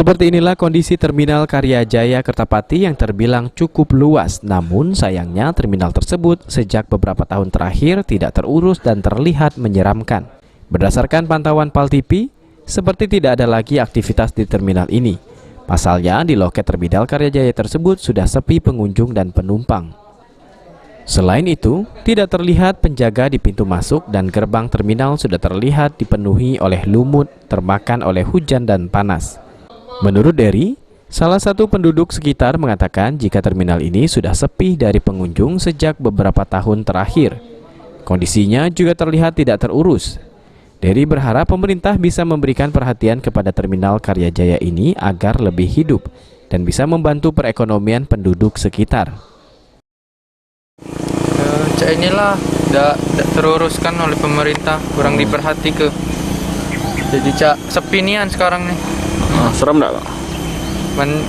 Seperti inilah kondisi Terminal Karyajaya Kertapati yang terbilang cukup luas. Namun sayangnya terminal tersebut sejak beberapa tahun terakhir tidak terurus dan terlihat menyeramkan. Berdasarkan pantauan PAL TV, seperti tidak ada lagi aktivitas di terminal ini. Pasalnya di loket Terminal Karyajaya tersebut sudah sepi pengunjung dan penumpang. Selain itu, tidak terlihat penjaga di pintu masuk dan gerbang terminal sudah terlihat dipenuhi oleh lumut termakan oleh hujan dan panas. Menurut Dery, salah satu penduduk sekitar mengatakan jika terminal ini sudah sepi dari pengunjung sejak beberapa tahun terakhir. Kondisinya juga terlihat tidak terurus. Dery berharap pemerintah bisa memberikan perhatian kepada Terminal Karyajaya ini agar lebih hidup dan bisa membantu perekonomian penduduk sekitar. Inilah tidak teruruskan oleh pemerintah, kurang diperhatikan. Jadi sepi nian sekarang nih. Serem enggak, Pak?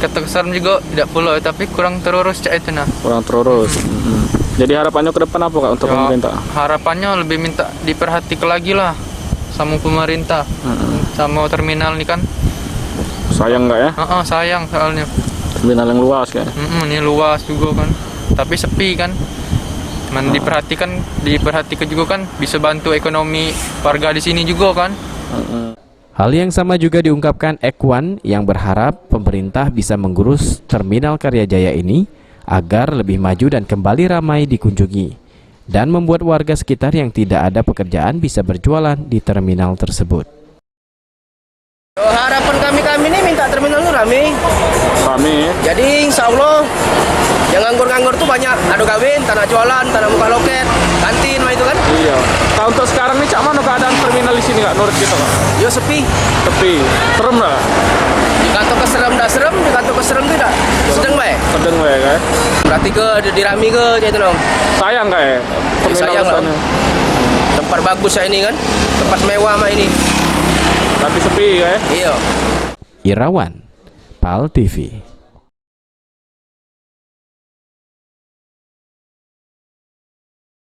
Kata serem juga tidak pula, tapi kurang terurus itu nah. Kurang terurus. Jadi harapannya ke depan apa, Kak, untuk pemerintah? Harapannya lebih minta diperhatikan lagi lah sama pemerintah. Sama terminal ini kan. Sayang nggak ya? Sayang soalnya. Terminal yang luas kan? Ini luas juga kan. Tapi sepi kan. Diperhatikan juga kan bisa bantu ekonomi warga di sini juga kan. Hal yang sama juga diungkapkan Ekwan yang berharap pemerintah bisa mengurus Terminal Karyajaya ini agar lebih maju dan kembali ramai dikunjungi dan membuat warga sekitar yang tidak ada pekerjaan bisa berjualan di terminal tersebut. Harapan kami ini minta terminal itu rame. Jadi insya Allah yang nganggur-nganggur tuh banyak. Adu kawin, tanah jualan, tanah buka loket, kantin, itu kan. Iya. Nah, untuk sekarang nih cak mana keadaan terminal di sini, Kak, menurut kita, Kak? Yo sepi. Sepi. Serem nggak? Dikata keserem dah serem, dikata keserem tidak. Sedang baik. Sedang baik, kan? Berarti ke dirami ke itu dong. Sayang nggak ya? Sayang lah. Tempat bagus ya ini kan. Tempat mewah mah ini. Tapi sepi, kan? Iya. Irawan, PAL TV.